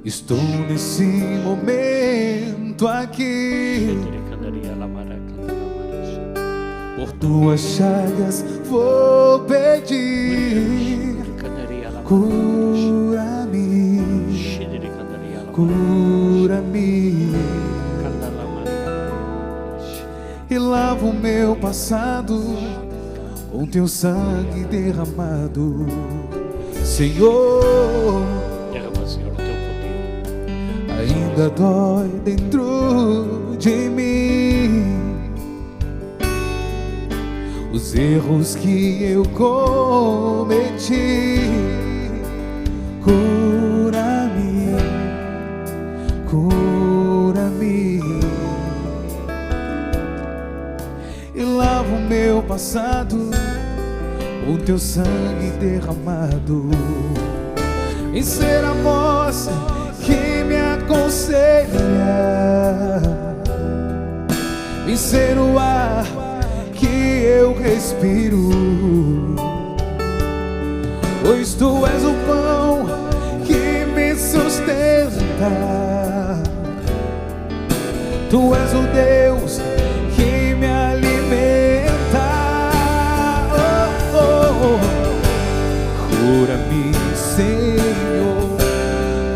Estou nesse momento aqui, por tuas chagas vou pedir. Cura-me, cura-me, e lava o meu passado com teu sangue derramado, Senhor. Derrama, Senhor, o teu poder. Ainda dói dentro de mim os erros que eu cometi. Cura-me, cura-me, e lava o meu passado com teu sangue derramado. Em ser a voz que me aconselha, em ser o ar que eu respiro, pois tu és o pão que me sustenta, tu és o Deus que me alimenta. Oh, oh, oh. Cura-me, Senhor,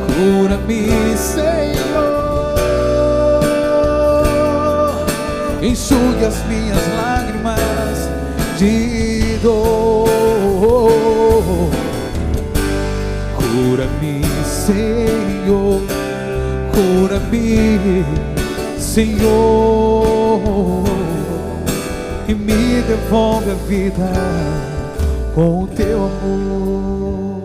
cura-me, Senhor, enxugue as minhas lágrimas de dor. Cura-me, Senhor, cura-me, Senhor, e me devolve a vida com o teu amor.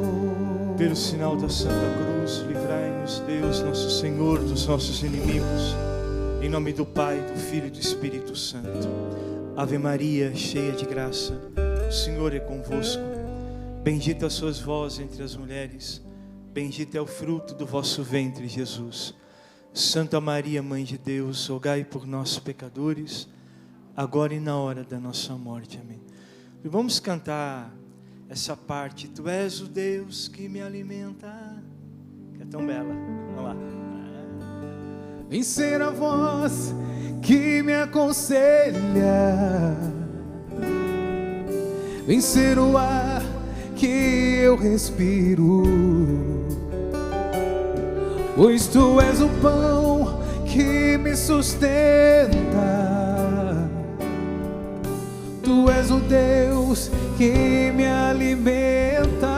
Pelo sinal da Santa Cruz, livrai-nos, Deus, nosso Senhor, dos nossos inimigos. Em nome do Pai, do Filho e do Espírito Santo. Ave Maria, cheia de graça, o Senhor é convosco. Bendita sois vós entre as mulheres, bendito é o fruto do vosso ventre, Jesus. Santa Maria, Mãe de Deus, rogai por nós, pecadores, agora e na hora da nossa morte. Amém. E vamos cantar essa parte. Tu és o Deus que me alimenta, que é tão bela. Vamos lá. Vem ser a voz que me aconselha, vem ser o ar que eu respiro, pois tu és o pão que me sustenta, tu és o Deus que me alimenta.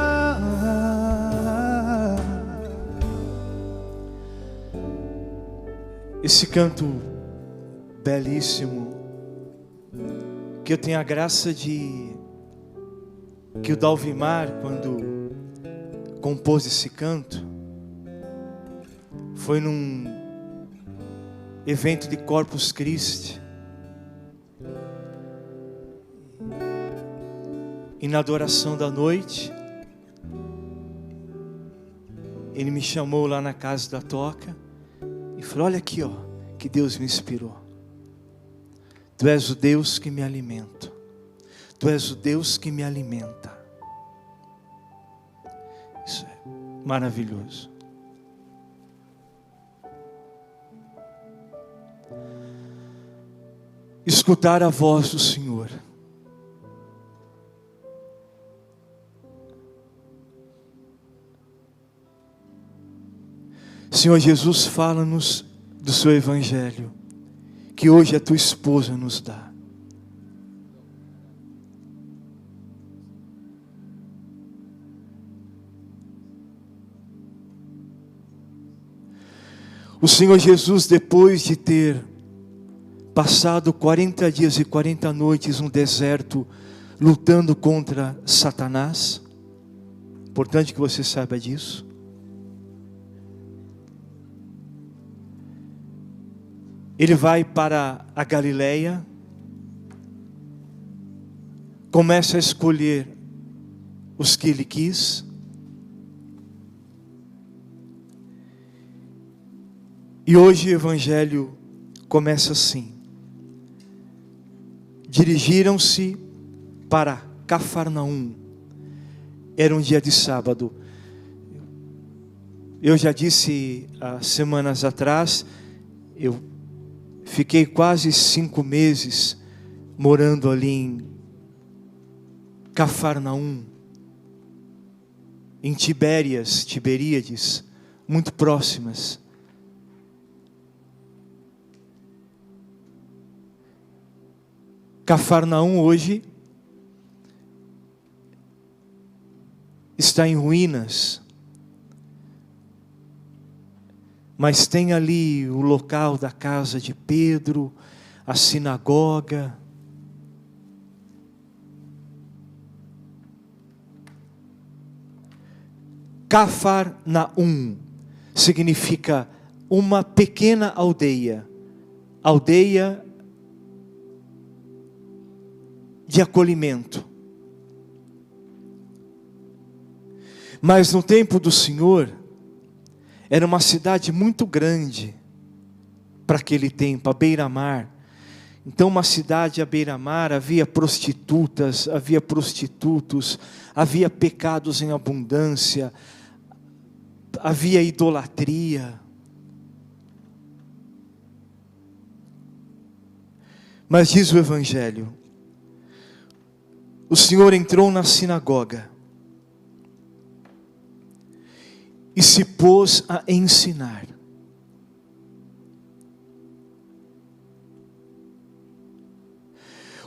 Esse canto belíssimo, que eu tenho a graça de, que o Dalvimar, quando compôs esse canto, foi num evento de Corpus Christi, e na adoração da noite, ele me chamou lá na casa da toca e falou: olha aqui, ó, que Deus me inspirou. Tu és o Deus que me alimenta. Tu és o Deus que me alimenta. Isso é maravilhoso. Escutar a voz do Senhor. Senhor Jesus, fala-nos do seu Evangelho, que hoje a tua esposa nos dá. O Senhor Jesus, depois de ter passado 40 dias e 40 noites no deserto, lutando contra Satanás, importante que você saiba disso, ele vai para a Galileia, começa a escolher os que ele quis, e hoje o Evangelho começa assim: dirigiram-se para Cafarnaum, era um dia de sábado. Eu já disse há semanas atrás, eu fiquei quase 5 meses morando ali em Cafarnaum, em Tiberíades, muito próximas. Cafarnaum hoje está em ruínas, mas tem ali o local da casa de Pedro, a sinagoga. Cafarnaum significa uma pequena aldeia, aldeia de acolhimento. Mas no tempo do Senhor, era uma cidade muito grande para aquele tempo, a beira-mar. Então uma cidade à beira-mar, havia prostitutas, havia prostitutos, havia pecados em abundância, havia idolatria. Mas diz o Evangelho, o Senhor entrou na sinagoga e se pôs a ensinar.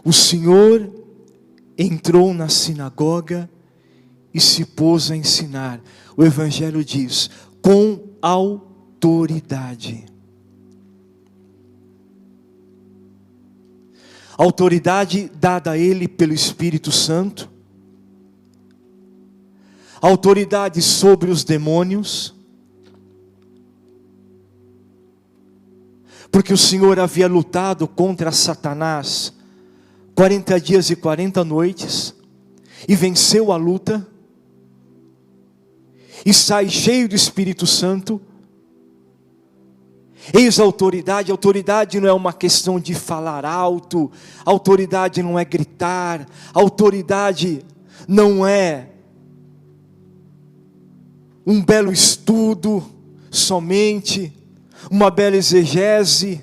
O Senhor entrou na sinagoga e se pôs a ensinar. O Evangelho diz, com autoridade. Autoridade dada a Ele pelo Espírito Santo. Autoridade sobre os demônios. Porque o Senhor havia lutado contra Satanás 40 dias e 40 noites. E venceu a luta. E sai cheio do Espírito Santo. Eis a autoridade. Autoridade não é uma questão de falar alto. Autoridade não é gritar. Autoridade não é um belo estudo somente, uma bela exegese.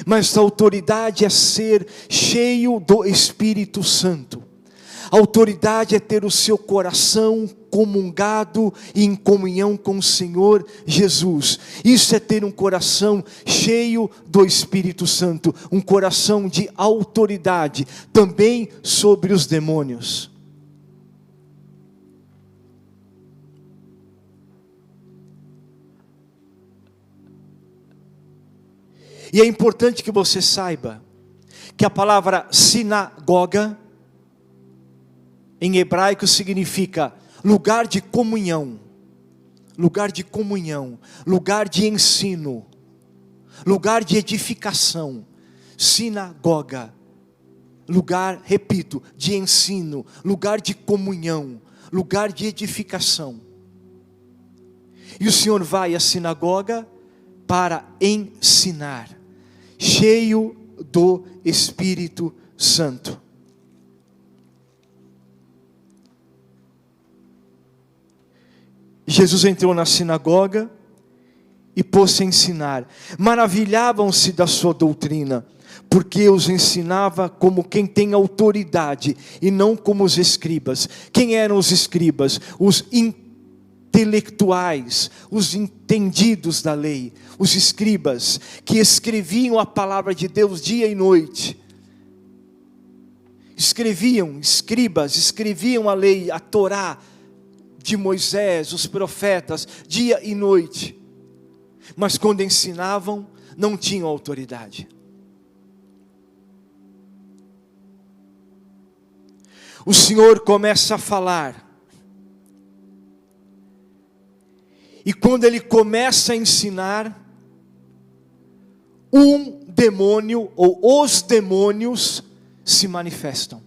Mas a autoridade é ser cheio do Espírito Santo. A autoridade é ter o seu coração comungado e em comunhão com o Senhor Jesus. Isso é ter um coração cheio do Espírito Santo, um coração de autoridade, também sobre os demônios. E é importante que você saiba que a palavra sinagoga em hebraico significa lugar de comunhão, lugar de comunhão, lugar de ensino, lugar de edificação. Sinagoga, lugar, repito, de ensino, lugar de comunhão, lugar de edificação. E o Senhor vai à sinagoga para ensinar, cheio do Espírito Santo. Jesus entrou na sinagoga e pôs-se a ensinar. Maravilhavam-se da sua doutrina, porque os ensinava como quem tem autoridade, e não como os escribas. Quem eram os escribas? Os intelectuais, os entendidos da lei, os escribas, que escreviam a palavra de Deus dia e noite. Escreviam a lei, a Torá, de Moisés, os profetas, dia e noite. Mas quando ensinavam, não tinham autoridade. O Senhor começa a falar. E quando Ele começa a ensinar, um demônio ou os demônios se manifestam.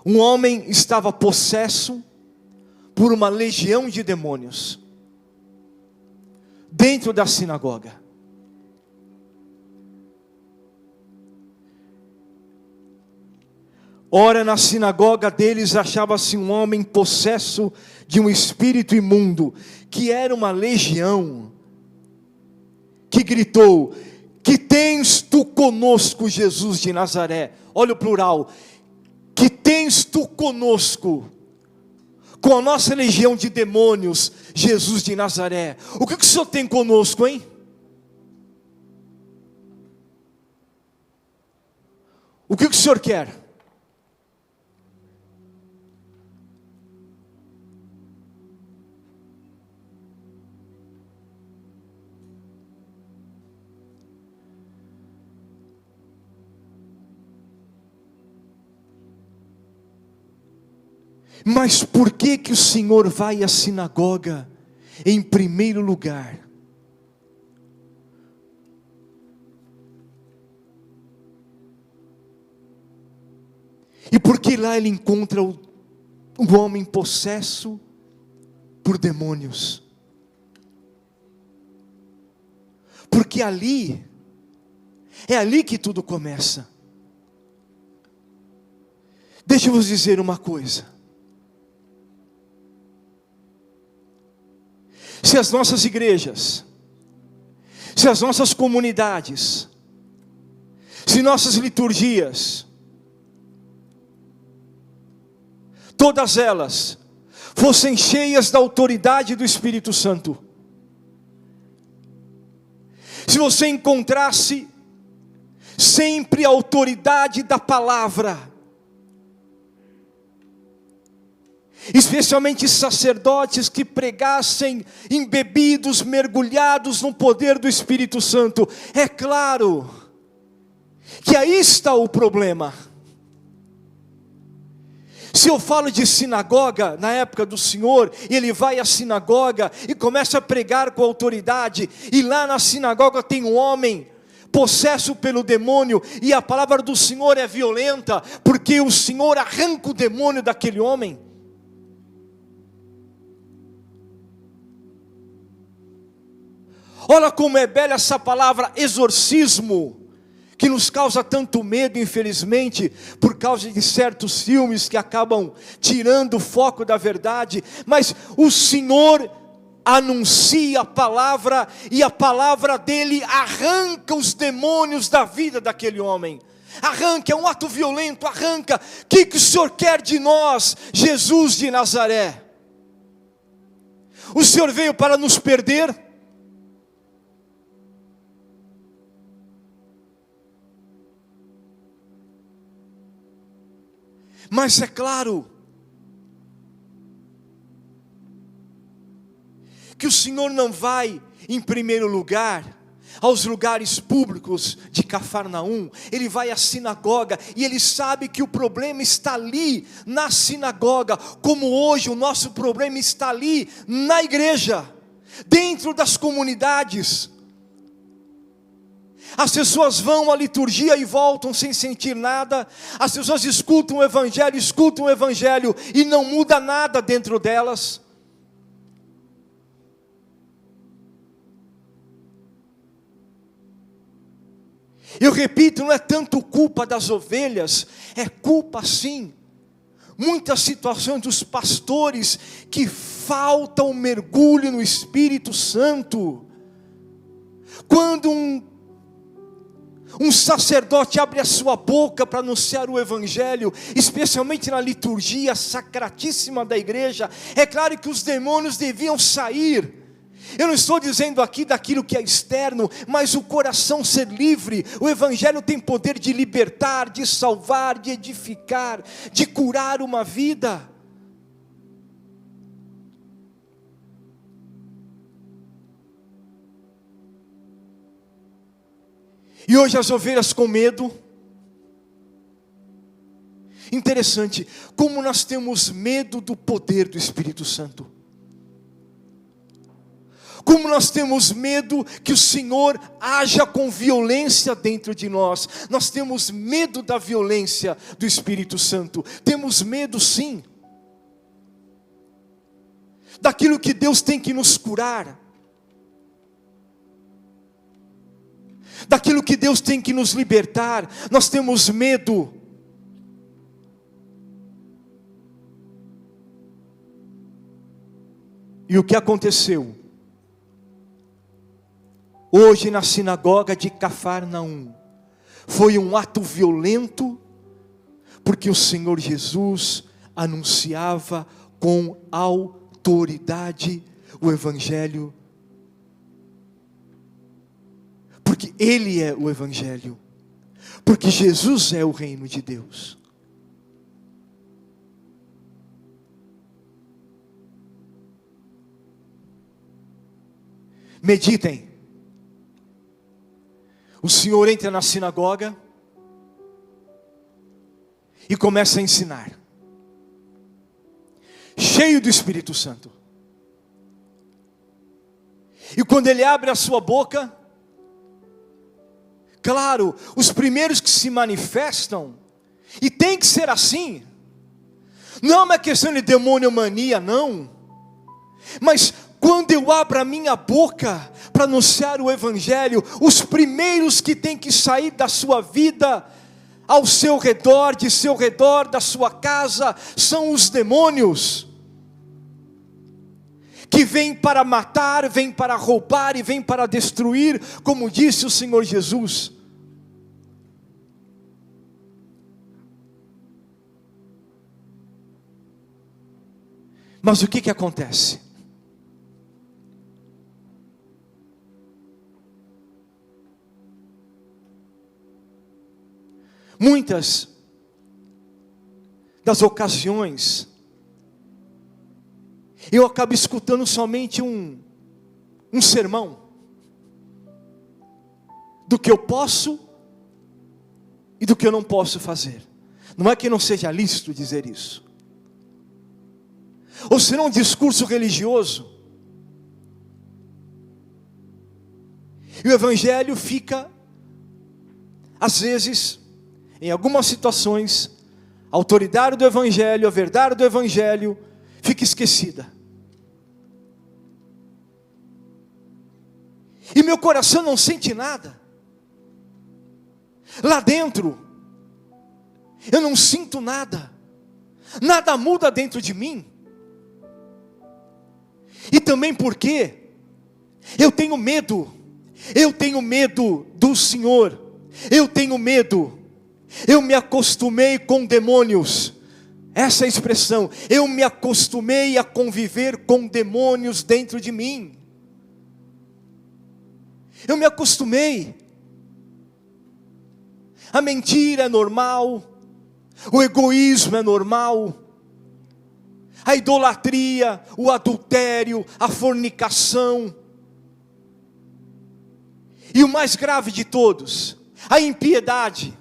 Um homem estava possesso por uma legião de demônios dentro da sinagoga. Ora, na sinagoga deles achava-se um homem possesso de um espírito imundo, que era uma legião, que gritou: que tens tu conosco, Jesus de Nazaré? Olha o plural: que tens tu conosco, com a nossa legião de demônios, Jesus de Nazaré? O que o Senhor tem conosco, hein? O que o Senhor quer? Mas por que que o Senhor vai à sinagoga em primeiro lugar? E por que lá ele encontra um homem possesso por demônios? Porque ali, é ali que tudo começa. Deixa eu vos dizer uma coisa. Se as nossas igrejas, se as nossas comunidades, se nossas liturgias, todas elas fossem cheias da autoridade do Espírito Santo, se você encontrasse sempre a autoridade da palavra, especialmente sacerdotes que pregassem embebidos, mergulhados no poder do Espírito Santo, é claro que aí está o problema. Se eu falo de sinagoga, na época do Senhor, ele vai à sinagoga e começa a pregar com autoridade, e lá na sinagoga tem um homem possesso pelo demônio, e a palavra do Senhor é violenta, porque o Senhor arranca o demônio daquele homem. Olha como é bela essa palavra exorcismo, que nos causa tanto medo, infelizmente, por causa de certos filmes que acabam tirando o foco da verdade. Mas o Senhor anuncia a palavra, e a palavra dele arranca os demônios da vida daquele homem. Arranca, é um ato violento, arranca. O que o Senhor quer de nós, Jesus de Nazaré? O Senhor veio para nos perder? Mas é claro que o Senhor não vai em primeiro lugar aos lugares públicos de Cafarnaum. Ele vai à sinagoga, e ele sabe que o problema está ali na sinagoga, como hoje o nosso problema está ali na igreja, dentro das comunidades. As pessoas vão à liturgia e voltam sem sentir nada. As pessoas escutam o Evangelho e não muda nada dentro delas. Eu repito, não é tanto culpa das ovelhas, é culpa sim, muitas situações dos pastores, que falta um mergulho no Espírito Santo. Quando um sacerdote abre a sua boca para anunciar o Evangelho, especialmente na liturgia sacratíssima da igreja, é claro que os demônios deviam sair. Eu não estou dizendo aqui daquilo que é externo, mas o coração ser livre. O Evangelho tem poder de libertar, de salvar, de edificar, de curar uma vida. E hoje as ovelhas com medo. Interessante, como nós temos medo do poder do Espírito Santo. Como nós temos medo que o Senhor haja com violência dentro de nós. Nós temos medo da violência do Espírito Santo. Temos medo sim, daquilo que Deus tem que nos curar, daquilo que Deus tem que nos libertar. Nós temos medo E o que aconteceu? Hoje na sinagoga de Cafarnaum, foi um ato violento, porque o Senhor Jesus anunciava com autoridade o Evangelho, porque Ele é o Evangelho, porque Jesus é o reino de Deus. Meditem. O Senhor entra na sinagoga e começa a ensinar, cheio do Espírito Santo. E quando ele abre a sua boca, claro, os primeiros que se manifestam, e tem que ser assim, não é uma questão de demoniomania, não, mas quando eu abro a minha boca para anunciar o Evangelho, os primeiros que têm que sair da sua vida, ao seu redor, de seu redor, da sua casa, são os demônios, que vêm para matar, vêm para roubar e vêm para destruir, como disse o Senhor Jesus. Mas o que acontece? Muitas das ocasiões, eu acabo escutando somente um sermão, do que eu posso e do que eu não posso fazer. Não é que não seja lícito dizer isso, ou senão um discurso religioso, e o Evangelho fica, às vezes, em algumas situações, a autoridade do Evangelho, a verdade do Evangelho, fica esquecida. E meu coração não sente nada. Lá dentro, eu não sinto nada. Nada muda dentro de mim. E também porque eu tenho medo. Eu tenho medo do Senhor. Eu tenho medo. Eu me acostumei com demônios. Essa é a expressão. Eu me acostumei a conviver com demônios dentro de mim. Eu me acostumei. A mentira é normal. O egoísmo é normal. A idolatria, o adultério, a fornicação. E o mais grave de todos, a impiedade.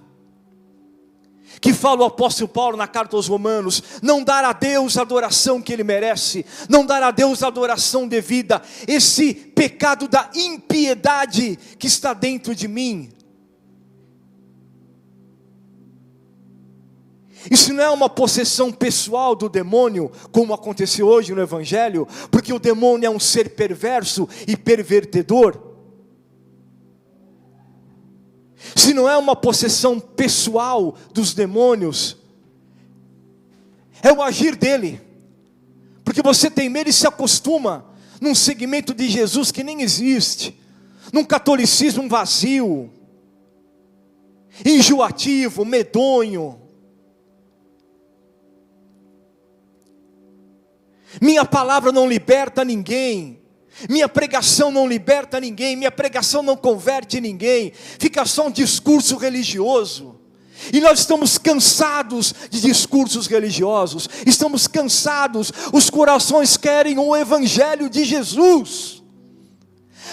Que fala o apóstolo Paulo na carta aos Romanos, não dar a Deus a adoração que Ele merece, não dar a Deus a adoração devida, esse pecado da impiedade que está dentro de mim. Isso não é uma possessão pessoal do demônio, como aconteceu hoje no Evangelho, porque o demônio é um ser perverso e pervertedor. Se não é uma possessão pessoal dos demônios, é o agir dele, porque você tem medo e se acostuma num segmento de Jesus que nem existe, num catolicismo vazio, enjoativo, medonho. Minha palavra não liberta ninguém. Minha pregação não liberta ninguém, minha pregação não converte ninguém, fica só um discurso religioso. E nós estamos cansados de discursos religiosos, estamos cansados, os corações querem o Evangelho de Jesus.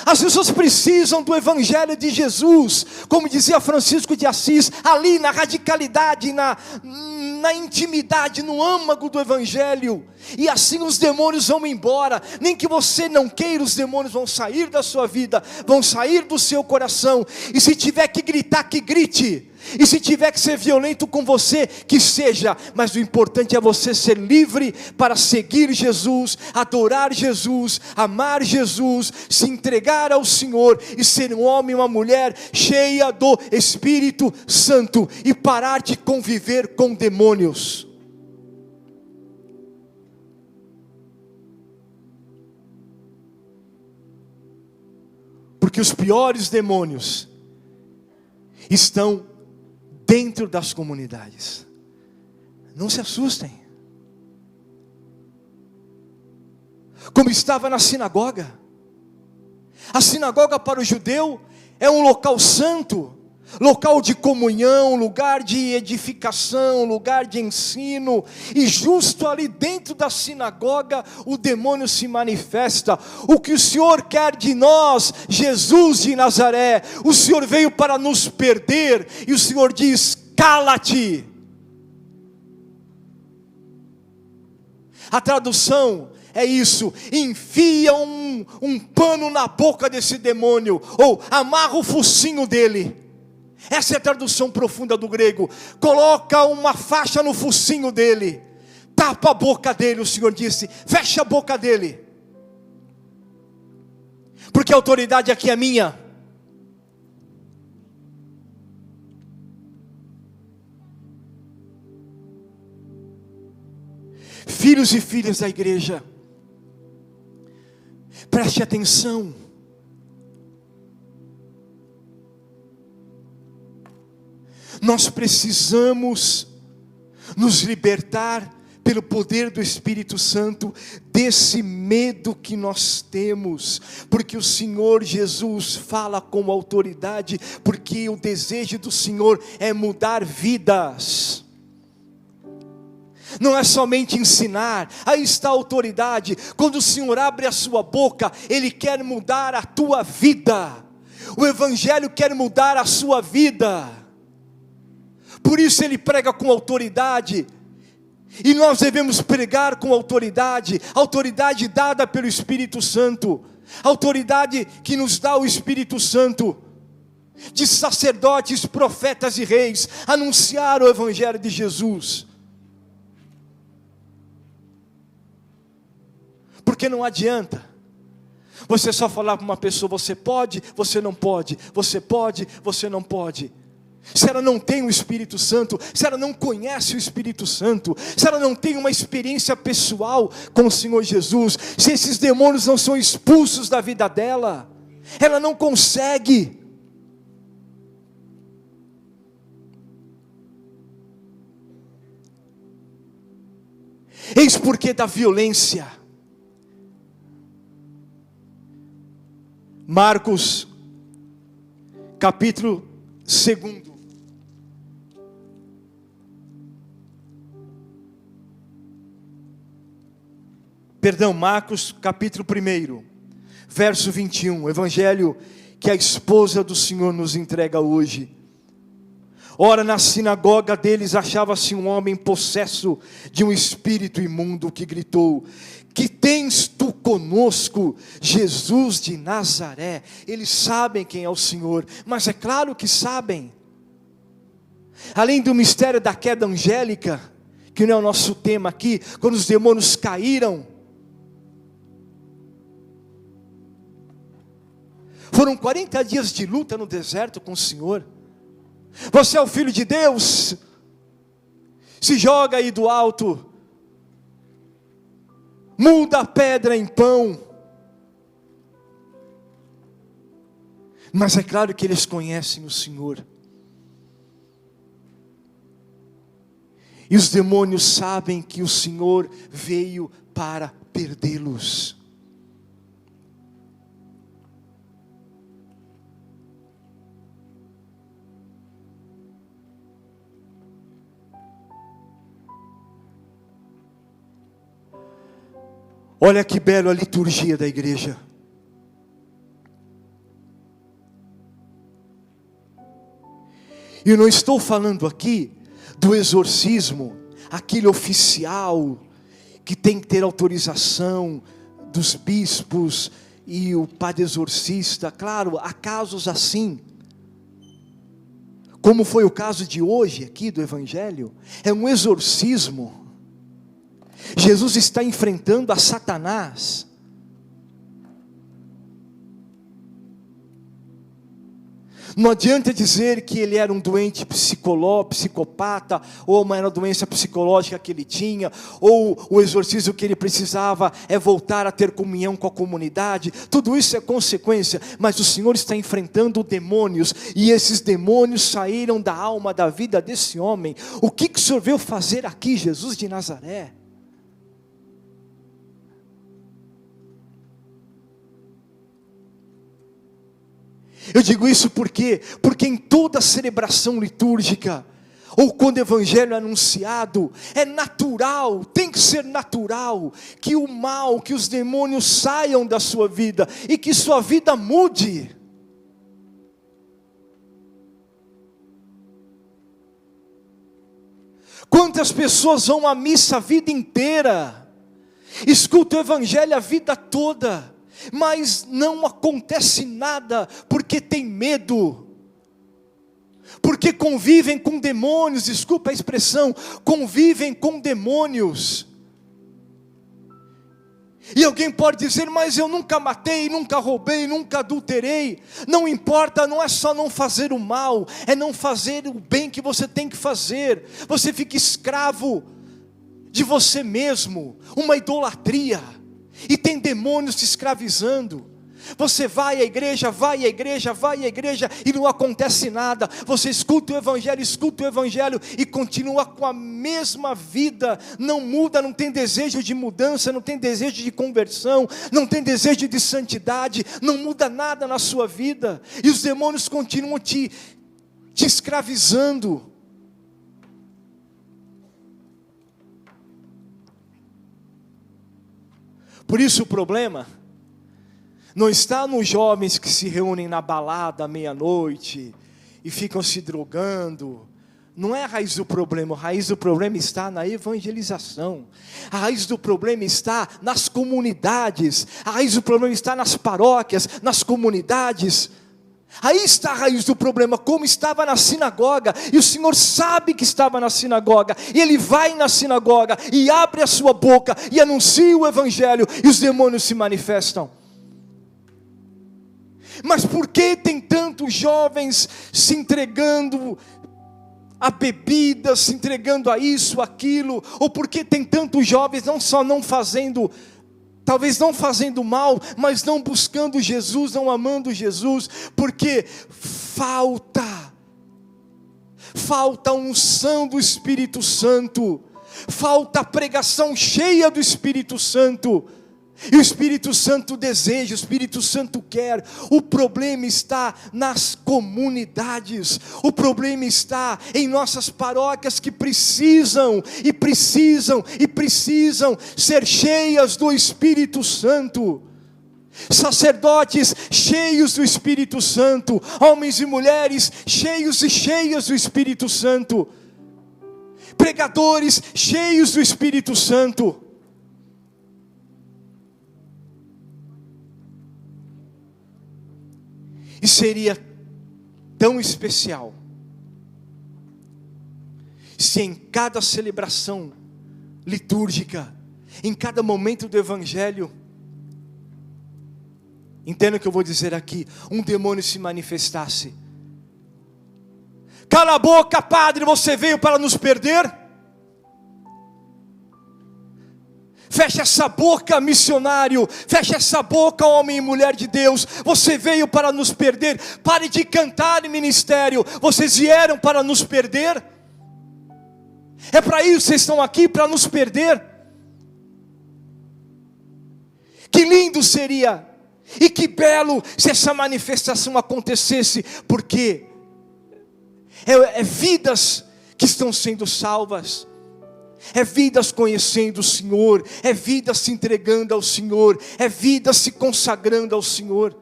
As pessoas precisam do Evangelho de Jesus, como dizia Francisco de Assis, ali na radicalidade, na intimidade, no âmago do Evangelho, e assim os demônios vão embora. Nem que você não queira, os demônios vão sair da sua vida, vão sair do seu coração, e se tiver que gritar, que grite, e se tiver que ser violento com você, que seja, mas o importante é você ser livre para seguir Jesus, adorar Jesus, amar Jesus, se entregar ao Senhor e ser um homem e uma mulher cheia do Espírito Santo e parar de conviver com demônios. Porque os piores demônios estão dentro das comunidades. Não se assustem. Como estava na sinagoga. A sinagoga para o judeu é um local santo, local de comunhão, lugar de edificação, lugar de ensino. E justo ali dentro da sinagoga o demônio se manifesta. O que o Senhor quer de nós, Jesus de Nazaré? O Senhor veio para nos perder, e o Senhor diz: cala-te. A tradução é isso: enfia um pano na boca desse demônio, ou amarra o focinho dele. Essa é a tradução profunda do grego. Coloca uma faixa no focinho dele, tapa a boca dele. O Senhor disse: fecha a boca dele, porque a autoridade aqui é minha. Filhos e filhas da igreja, preste atenção. Nós precisamos nos libertar pelo poder do Espírito Santo desse medo que nós temos, porque o Senhor Jesus fala com autoridade, porque o desejo do Senhor é mudar vidas. Não é somente ensinar, aí está a autoridade. Quando o Senhor abre a sua boca, Ele quer mudar a tua vida. O Evangelho quer mudar a sua vida. Por isso Ele prega com autoridade. E nós devemos pregar com autoridade. Autoridade dada pelo Espírito Santo. Autoridade que nos dá o Espírito Santo. De sacerdotes, profetas e reis. Anunciar o Evangelho de Jesus. Porque não adianta você só falar para uma pessoa: você pode, você não pode, você pode, você não pode. Se ela não tem o Espírito Santo, se ela não conhece o Espírito Santo, se ela não tem uma experiência pessoal com o Senhor Jesus, se esses demônios não são expulsos da vida dela, ela não consegue. Eis porque da violência. Marcos, capítulo 2. Marcos, capítulo 1, verso 21. Evangelho que a esposa do Senhor nos entrega hoje. Ora, na sinagoga deles achava-se um homem possesso de um espírito imundo, que gritou: que tens tu conosco, Jesus de Nazaré? Eles sabem quem é o Senhor, mas é claro que sabem. Além do mistério da queda angélica, que não é o nosso tema aqui, quando os demônios caíram, foram 40 dias de luta no deserto com o Senhor. Você é o Filho de Deus, se joga aí do alto, muda a pedra em pão. Mas é claro que eles conhecem o Senhor. E os demônios sabem que o Senhor veio para perdê-los. Olha que belo a liturgia da igreja. E eu não estou falando aqui do exorcismo, aquele oficial, que tem que ter autorização dos bispos e o padre exorcista. Claro, há casos assim, como foi o caso de hoje aqui do Evangelho. É um exorcismo. Jesus está enfrentando a Satanás. Não adianta dizer que ele era um doente psicopata, ou uma doença psicológica que ele tinha, ou o exorcismo que ele precisava é voltar a ter comunhão com a comunidade. Tudo isso é consequência, mas o Senhor está enfrentando demônios, e esses demônios saíram da alma, da vida desse homem. O que o Senhor veio fazer aqui, Jesus de Nazaré? Eu digo isso porque em toda celebração litúrgica, ou quando o evangelho é anunciado, é natural, tem que ser natural, que o mal, que os demônios saiam da sua vida, e que sua vida mude. Quantas pessoas vão à missa a vida inteira, escutam o evangelho a vida toda, mas não acontece nada, porque tem medo, porque convivem com demônios, desculpa a expressão, convivem com demônios. E alguém pode dizer, mas eu nunca matei, nunca roubei, nunca adulterei. Não importa, não é só não fazer o mal, é não fazer o bem que você tem que fazer. Você fica escravo de você mesmo, uma idolatria. E tem demônios te escravizando. Você vai à igreja, vai à igreja, vai à igreja, e não acontece nada. Você escuta o evangelho e continua com a mesma vida. Não muda, não tem desejo de mudança, não tem desejo de conversão, não tem desejo de santidade, não muda nada na sua vida. E os demônios continuam te escravizando. Por isso o problema não está nos jovens que se reúnem na balada à meia-noite e ficam se drogando. Não é a raiz do problema. A raiz do problema está na evangelização. A raiz do problema está nas comunidades. A raiz do problema está nas paróquias, nas comunidades. Aí está a raiz do problema, como estava na sinagoga, e o Senhor sabe que estava na sinagoga, e Ele vai na sinagoga, e abre a sua boca, e anuncia o evangelho, e os demônios se manifestam. Mas por que tem tantos jovens se entregando a bebida, se entregando a isso, aquilo, ou por que tem tantos jovens não só não fazendo, talvez não fazendo mal, mas não buscando Jesus, não amando Jesus, porque falta a unção do Espírito Santo, falta a pregação cheia do Espírito Santo, e o Espírito Santo deseja, o Espírito Santo quer. O problema está nas comunidades, o problema está em nossas paróquias que precisam ser cheias do Espírito Santo. Sacerdotes cheios do Espírito Santo, homens e mulheres cheios e cheias do Espírito Santo, pregadores cheios do Espírito Santo. E seria tão especial se em cada celebração litúrgica, em cada momento do evangelho, entenda o que eu vou dizer aqui, um demônio se manifestasse. Cala a boca, padre, você veio para nos perder? Fecha essa boca, missionário. Fecha essa boca, homem e mulher de Deus. Você veio para nos perder. Pare de cantar em ministério. Vocês vieram para nos perder. É para isso que vocês estão aqui, para nos perder. Que lindo seria, e que belo se essa manifestação acontecesse, porque é vidas que estão sendo salvas. É vidas conhecendo o Senhor, é vidas se entregando ao Senhor, é vidas se consagrando ao Senhor.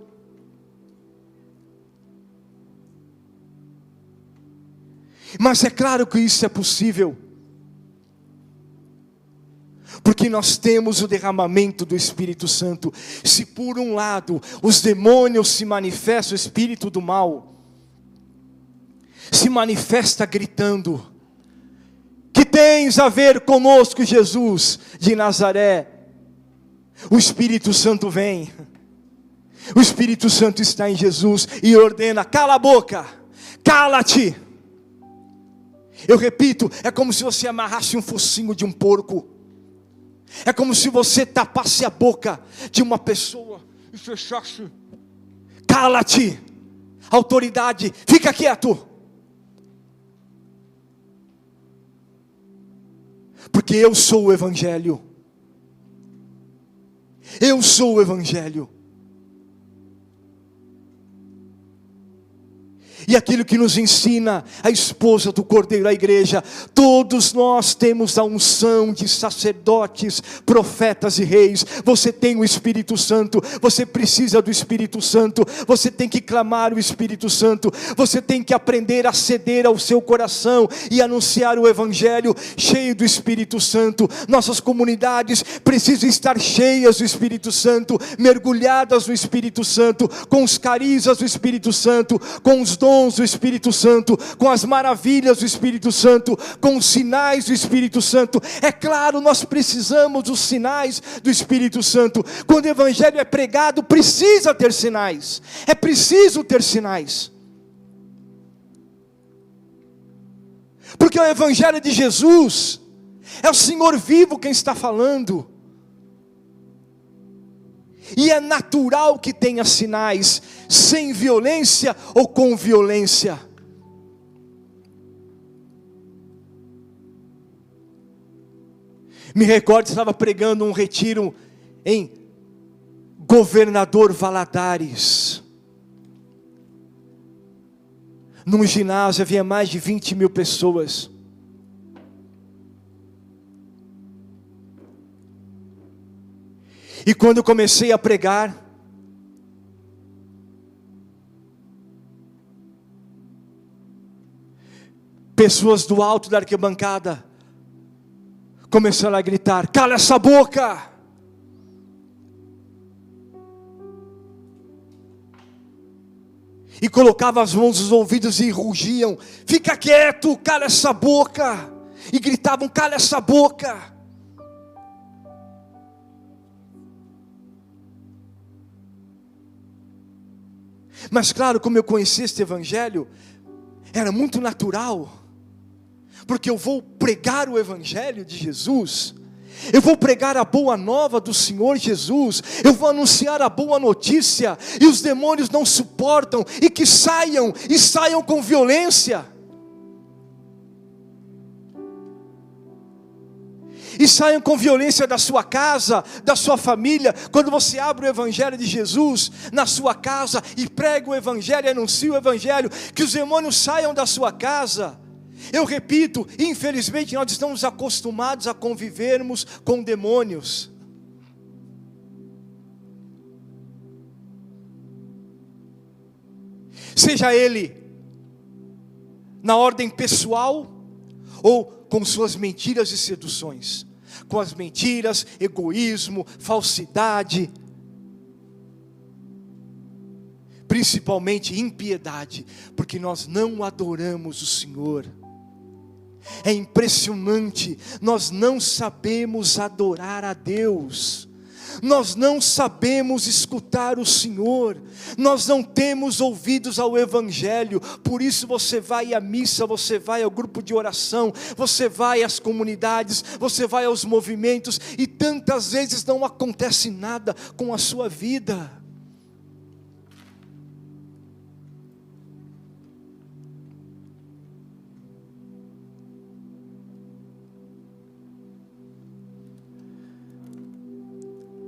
Mas é claro que isso é possível, porque nós temos o derramamento do Espírito Santo. Se por um lado os demônios se manifestam, o espírito do mal se manifesta gritando: que tens a ver conosco, Jesus de Nazaré? O Espírito Santo vem O Espírito Santo está em Jesus e ordena: cala a boca, cala-te. Eu repito, é como se você amarrasse um focinho de um porco. É como se você tapasse a boca de uma pessoa e fechasse. Cala-te, autoridade, fica quieto. Porque eu sou o Evangelho. Eu sou o Evangelho. E aquilo que nos ensina a esposa do Cordeiro, a igreja, todos nós temos a unção de sacerdotes, profetas e reis. Você tem o Espírito Santo, você precisa do Espírito Santo, você tem que clamar o Espírito Santo, você tem que aprender a ceder ao seu coração e anunciar o Evangelho cheio do Espírito Santo. Nossas comunidades precisam estar cheias do Espírito Santo, mergulhadas no Espírito Santo, com os carismas do Espírito Santo, com os dons do Espírito Santo, com as maravilhas do Espírito Santo, com os sinais do Espírito Santo. É claro, nós precisamos dos sinais do Espírito Santo. Quando o Evangelho é pregado, precisa ter sinais. É preciso ter sinais. Porque o Evangelho de Jesus é o Senhor vivo quem está falando. E é natural que tenha sinais, sem violência ou com violência. Me recordo, estava pregando um retiro em Governador Valadares. Num ginásio havia mais de 20 mil pessoas. E quando eu comecei a pregar, pessoas do alto da arquibancada começaram a gritar: cala essa boca! E colocavam as mãos nos ouvidos e rugiam: fica quieto, cala essa boca! E gritavam: cala essa boca! Mas claro, como eu conheci este Evangelho, era muito natural, porque eu vou pregar o Evangelho de Jesus, eu vou pregar a boa nova do Senhor Jesus, eu vou anunciar a boa notícia, e os demônios não suportam, e que saiam, e saiam com violência, e saiam com violência da sua casa, da sua família. Quando você abre o Evangelho de Jesus na sua casa e prega o Evangelho e anuncia o Evangelho, que os demônios saiam da sua casa. Eu repito, infelizmente nós estamos acostumados a convivermos com demônios. Seja ele na ordem pessoal ou com suas mentiras e seduções. Com as mentiras, egoísmo, falsidade, principalmente impiedade, porque nós não adoramos o Senhor. É impressionante, nós não sabemos adorar a Deus, nós não sabemos escutar o Senhor, nós não temos ouvidos ao Evangelho. Por isso você vai à missa, você vai ao grupo de oração, você vai às comunidades, você vai aos movimentos, e tantas vezes não acontece nada com a sua vida.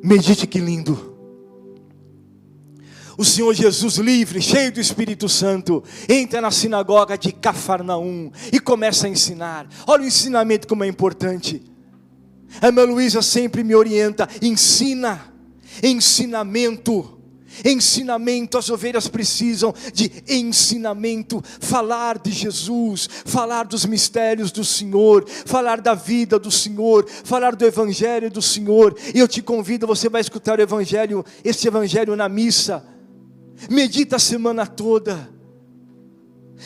Medite que lindo. O Senhor Jesus livre, cheio do Espírito Santo, entra na sinagoga de Cafarnaum e começa a ensinar. Olha o ensinamento como é importante. A irmã Luísa sempre me orienta: ensina, ensinamento. Ensinamento, as ovelhas precisam de ensinamento, falar de Jesus, falar dos mistérios do Senhor, falar da vida do Senhor, falar do Evangelho do Senhor. E eu te convido, você vai escutar o Evangelho, este Evangelho na missa, medita a semana toda.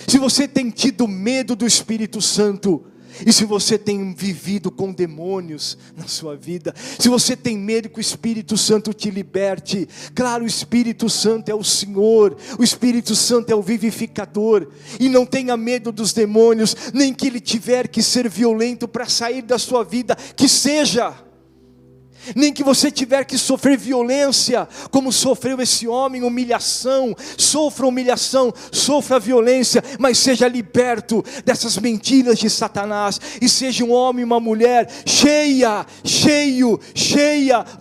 Se você tem tido medo do Espírito Santo, E se você tem vivido com demônios na sua vida, se você tem medo que o Espírito Santo te liberte, claro, o Espírito Santo é o Senhor, o Espírito Santo é o vivificador, e não tenha medo dos demônios, nem que ele tiver que ser violento para sair da sua vida, que seja, nem que você tiver que sofrer violência, como sofreu esse homem, humilhação, sofra violência, mas seja liberto dessas mentiras de Satanás, e seja um homem e uma mulher cheia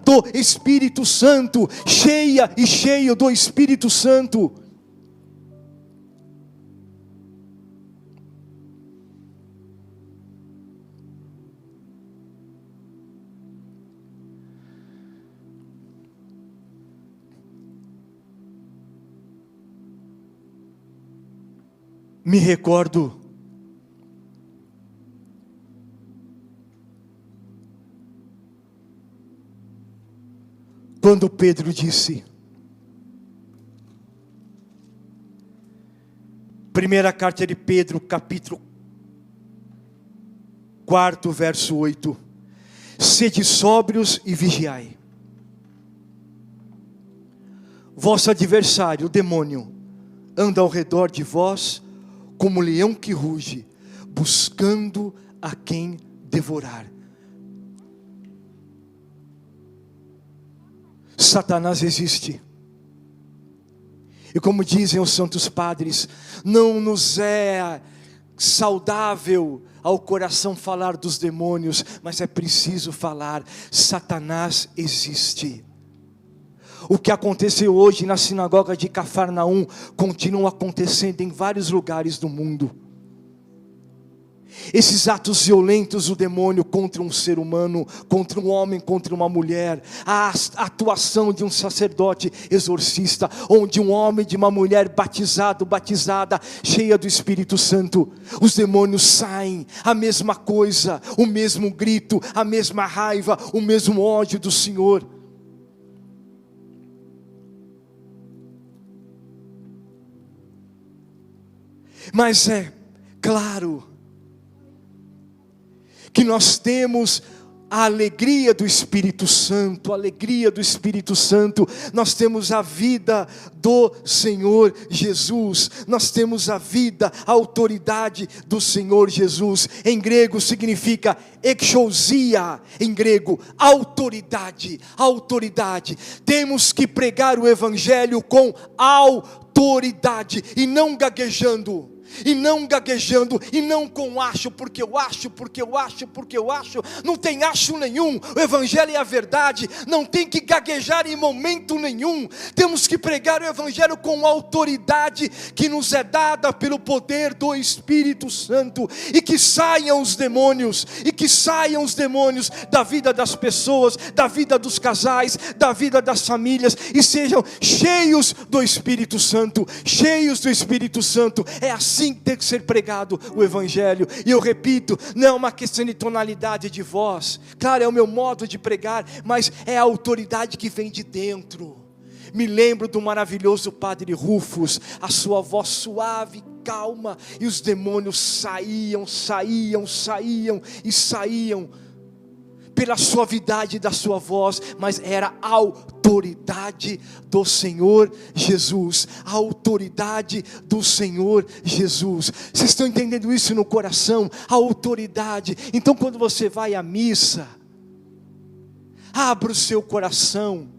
do Espírito Santo, cheio do Espírito Santo. Me recordo quando Pedro disse, primeira carta de Pedro, capítulo 4, verso 8, sede sóbrios e vigiai. Vosso adversário, o demônio, anda ao redor de vós, como leão que ruge, buscando a quem devorar. Satanás existe. E como dizem os santos padres, não nos é saudável ao coração falar dos demônios, mas é preciso falar, Satanás existe. O que aconteceu hoje na sinagoga de Cafarnaum continua acontecendo em vários lugares do mundo. Esses atos violentos do demônio contra um ser humano, contra um homem, contra uma mulher, a atuação de um sacerdote exorcista, ou de um homem, de uma mulher batizada, cheia do Espírito Santo, os demônios saem, a mesma coisa, o mesmo grito, a mesma raiva, o mesmo ódio do Senhor. Mas é claro que nós temos a alegria do Espírito Santo, nós temos a vida do Senhor Jesus, nós temos a vida, a autoridade do Senhor Jesus. Em grego significa exousia, em grego autoridade. Temos que pregar o Evangelho com autoridade, e não gaguejando, e não com acho, porque eu acho, não tem acho nenhum. O Evangelho é a verdade, não tem que gaguejar em momento nenhum. Temos que pregar o Evangelho com autoridade que nos é dada pelo poder do Espírito Santo, e que saiam os demônios da vida das pessoas, da vida dos casais, da vida das famílias, e sejam cheios do Espírito Santo. É assim que tem que ser pregado o Evangelho. E eu repito, não é uma questão de tonalidade de voz, claro, é o meu modo de pregar, mas é a autoridade que vem de dentro. Me lembro do maravilhoso Padre Rufus, a sua voz suave, calma, e os demônios saíam pela suavidade da sua voz, mas era a autoridade do Senhor Jesus, Vocês estão entendendo isso no coração? A autoridade. Então quando você vai à missa, abra o seu coração,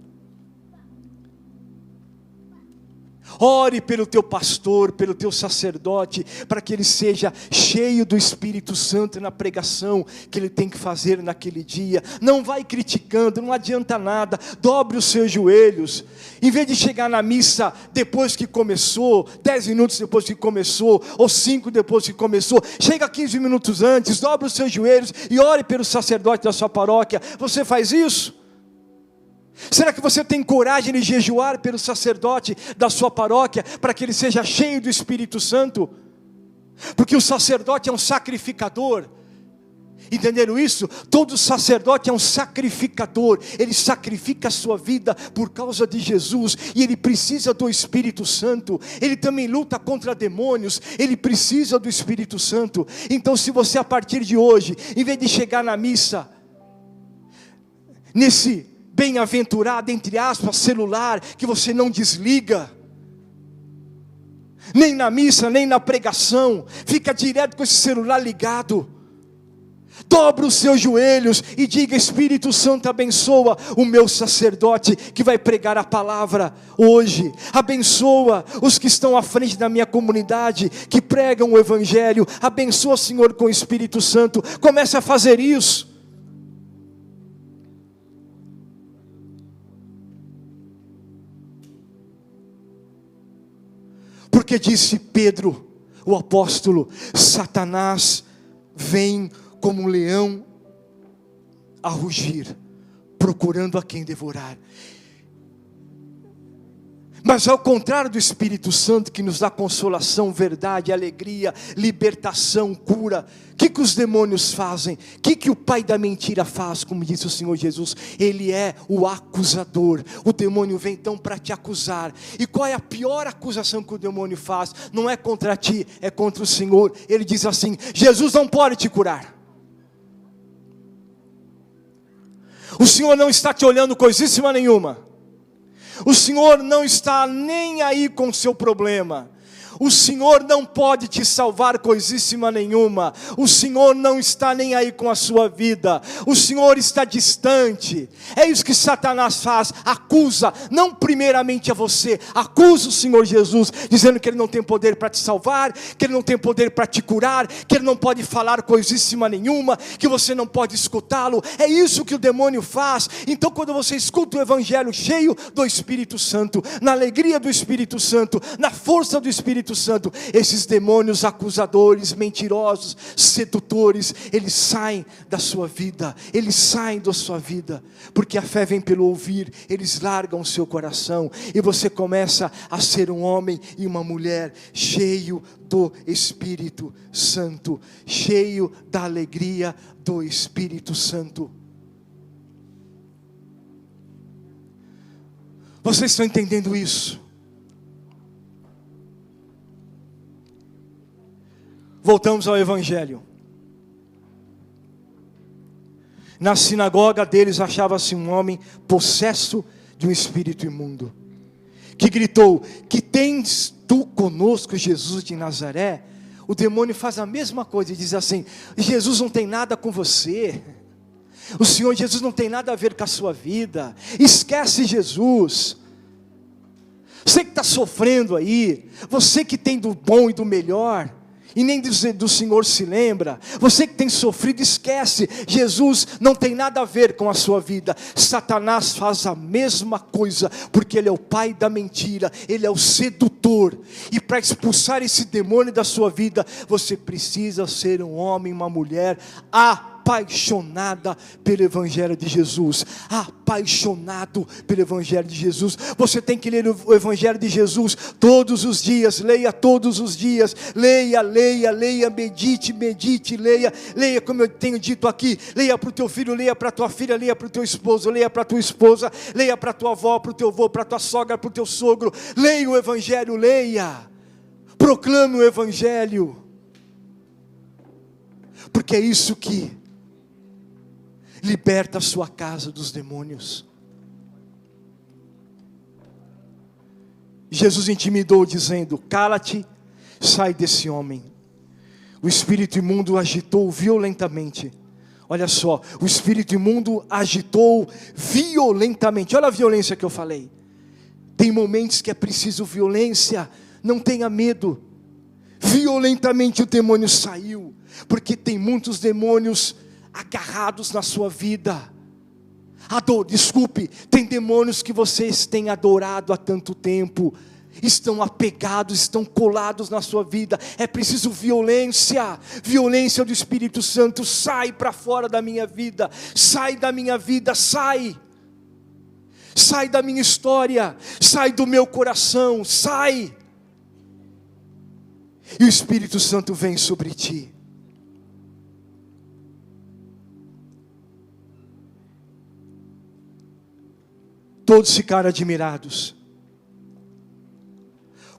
ore pelo teu pastor, pelo teu sacerdote, para que ele seja cheio do Espírito Santo na pregação que ele tem que fazer naquele dia. Não vai criticando, não adianta nada. Dobre os seus joelhos. Em vez de chegar na missa depois que começou, 10 minutos depois que começou, ou 5 depois que começou, chega 15 minutos antes, dobre os seus joelhos e ore pelo sacerdote da sua paróquia. Você faz isso? Será que você tem coragem de jejuar pelo sacerdote da sua paróquia, para que ele seja cheio do Espírito Santo? Porque o sacerdote é um sacrificador. Entenderam isso? Todo sacerdote é um sacrificador. Ele sacrifica a sua vida por causa de Jesus. E ele precisa do Espírito Santo. Ele também luta contra demônios. Ele precisa do Espírito Santo. Então, se você a partir de hoje, em vez de chegar na missa nesse bem-aventurado, entre aspas, celular, que você não desliga, nem na missa, nem na pregação, fica direto com esse celular ligado, dobra os seus joelhos e diga: Espírito Santo, abençoa o meu sacerdote que vai pregar a palavra hoje, abençoa os que estão à frente da minha comunidade, que pregam o Evangelho, abençoa, Senhor, com o Espírito Santo. Comece a fazer isso. Porque disse Pedro, o apóstolo: Satanás vem como um leão a rugir, procurando a quem devorar. Mas ao contrário do Espírito Santo, que nos dá consolação, verdade, alegria, libertação, cura, o que os demônios fazem? O que o pai da mentira faz? Como disse o Senhor Jesus, ele é o acusador. O demônio vem então para te acusar. E qual é a pior acusação que o demônio faz? Não é contra ti, é contra o Senhor. Ele diz assim: Jesus não pode te curar. O Senhor não está te olhando coisíssima nenhuma. O Senhor não está nem aí com o seu problema. O Senhor não pode te salvar coisíssima nenhuma. O Senhor não está nem aí com a sua vida. O Senhor está distante. É isso que Satanás faz, acusa, não primeiramente a você, acusa o Senhor Jesus, dizendo que Ele não tem poder para te salvar, que Ele não tem poder para te curar, que Ele não pode falar coisíssima nenhuma, que você não pode escutá-lo. É isso que o demônio faz. Então, quando você escuta o Evangelho cheio do Espírito Santo, na alegria do Espírito Santo, na força do Espírito Santo, esses demônios acusadores, mentirosos, sedutores, eles saem da sua vida, eles saem da sua vida, porque a fé vem pelo ouvir. Eles largam o seu coração, e você começa a ser um homem e uma mulher cheio do Espírito Santo, cheio da alegria do Espírito Santo. Vocês estão entendendo isso? Voltamos ao Evangelho. Na sinagoga deles achava-se um homem possesso de um espírito imundo, que gritou: que tens tu conosco, Jesus de Nazaré? O demônio faz a mesma coisa e diz assim: Jesus não tem nada com você. O Senhor Jesus não tem nada a ver com a sua vida. Esquece Jesus. Você que está sofrendo aí, você que tem do bom e do melhor, e nem do Senhor se lembra, você que tem sofrido, esquece. Jesus não tem nada a ver com a sua vida. Satanás faz a mesma coisa, porque ele é o pai da mentira, ele é o sedutor. E para expulsar esse demônio da sua vida, você precisa ser um homem, uma mulher apaixonada pelo Evangelho de Jesus, apaixonado pelo Evangelho de Jesus. Você tem que ler o Evangelho de Jesus todos os dias, leia todos os dias, leia, medite, leia como eu tenho dito aqui, leia para o teu filho, leia para a tua filha, leia para o teu esposo, leia para a tua esposa, leia para a tua avó, para o teu avô, para a tua sogra, para o teu sogro, leia o Evangelho, leia, proclame o Evangelho, porque é isso que liberta a sua casa dos demônios. Jesus intimidou dizendo: cala-te, sai desse homem. O espírito imundo agitou violentamente. Olha só, o espírito imundo agitou violentamente. Olha a violência que eu falei. Tem momentos que é preciso violência. Não tenha medo. Violentamente o demônio saiu, porque tem muitos demônios agarrados na sua vida. Tem demônios que vocês têm adorado há tanto tempo, estão apegados, estão colados na sua vida. É preciso violência do Espírito Santo. Sai para fora da minha vida, sai da minha vida, sai da minha história, sai do meu coração, sai. E o Espírito Santo vem sobre ti. Todos ficaram admirados.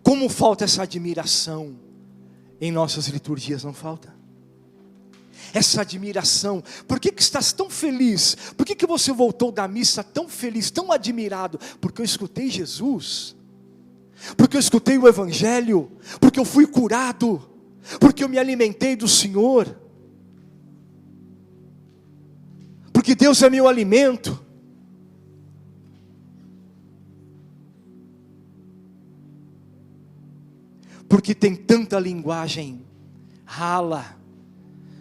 Como falta essa admiração em nossas liturgias, não falta? Essa admiração. Por que estás tão feliz? Por que você voltou da missa tão feliz, tão admirado? Porque eu escutei Jesus. Porque eu escutei o Evangelho. Porque eu fui curado. Porque eu me alimentei do Senhor. Porque Deus é meu alimento. Porque tem tanta linguagem rala,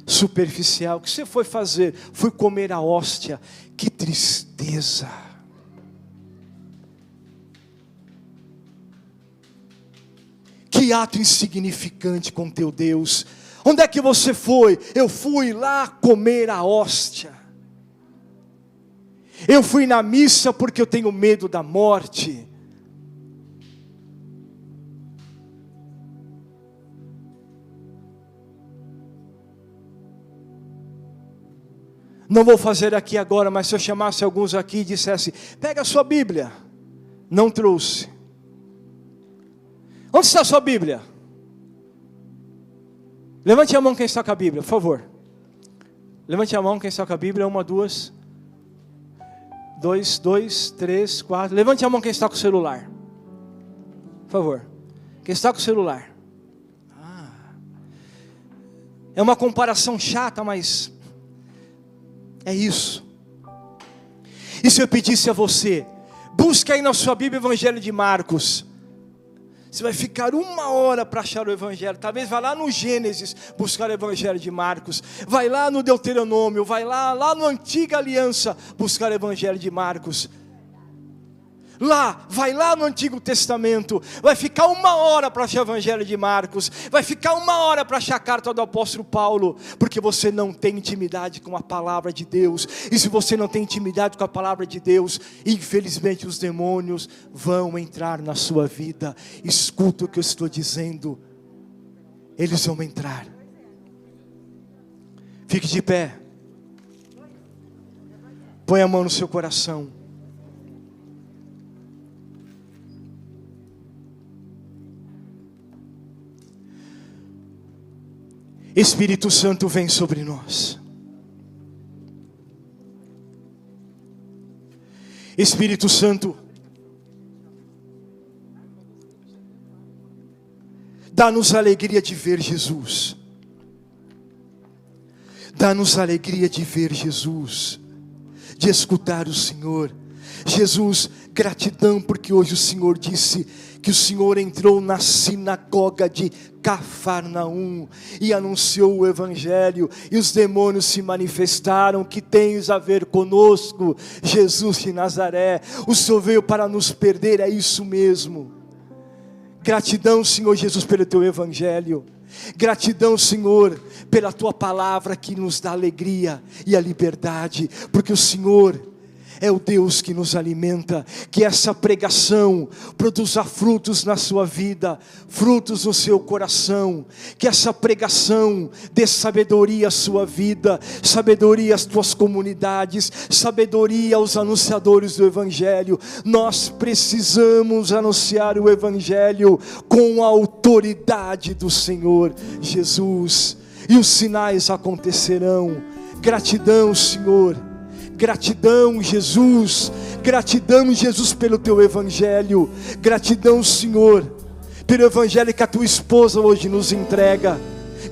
superficial. O que você foi fazer? Foi comer a hóstia. Que tristeza. Que ato insignificante com teu Deus. Onde é que você foi? Eu fui lá comer a hóstia. Eu fui na missa porque eu tenho medo da morte. Não vou fazer aqui agora, mas se eu chamasse alguns aqui e dissesse: pega a sua Bíblia. Não trouxe. Onde está a sua Bíblia? Levante a mão quem está com a Bíblia, por favor. Levante a mão quem está com a Bíblia. 1, 2, 2, 3, 4. Levante a mão quem está com o celular, por favor. Quem está com o celular. É uma comparação chata, mas é isso. E se eu pedisse a você, busque aí na sua Bíblia o Evangelho de Marcos. Você vai ficar 1 hora para achar o Evangelho. Talvez vá lá no Gênesis buscar o Evangelho de Marcos. Vai lá no Deuteronômio. Vai lá no Antiga Aliança buscar o Evangelho de Marcos. Vai lá no Antigo Testamento. Vai ficar 1 hora para achar o Evangelho de Marcos. Vai ficar 1 hora para achar a carta do apóstolo Paulo. Porque você não tem intimidade com a palavra de Deus. E se você não tem intimidade com a palavra de Deus, infelizmente os demônios vão entrar na sua vida. Escuta o que eu estou dizendo. Eles vão entrar. Fique de pé. Põe a mão no seu coração. Espírito Santo, vem sobre nós. Espírito Santo, dá-nos a alegria de ver Jesus. Dá-nos a alegria de ver Jesus, de escutar o Senhor. Jesus, gratidão porque hoje o Senhor disse que o Senhor entrou na sinagoga de Cafarnaum e anunciou o Evangelho, e os demônios se manifestaram. Que tens a ver conosco, Jesus de Nazaré? O Senhor veio para nos perder, é isso mesmo. Gratidão, Senhor Jesus, pelo teu Evangelho. Gratidão, Senhor, pela tua palavra que nos dá alegria e a liberdade, porque o Senhor é o Deus que nos alimenta. Que essa pregação produza frutos na sua vida, frutos no seu coração. Que essa pregação dê sabedoria à sua vida, sabedoria às tuas comunidades, sabedoria aos anunciadores do Evangelho. Nós precisamos anunciar o Evangelho com a autoridade do Senhor Jesus, e os sinais acontecerão. Gratidão, Senhor. Gratidão, Jesus. Gratidão, Jesus, pelo teu Evangelho. Gratidão, Senhor, pelo Evangelho que a tua esposa hoje nos entrega.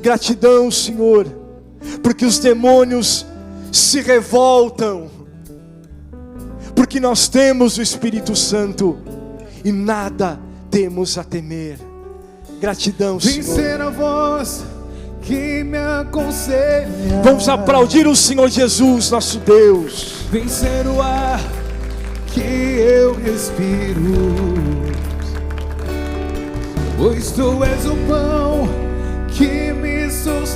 Gratidão, Senhor, porque os demônios se revoltam, porque nós temos o Espírito Santo e nada temos a temer. Gratidão, Senhor. Vencer a voz que me aconselha. Vamos aplaudir o Senhor Jesus, nosso Deus. Vencer o ar que eu respiro, pois tu és o pão que me sustenta.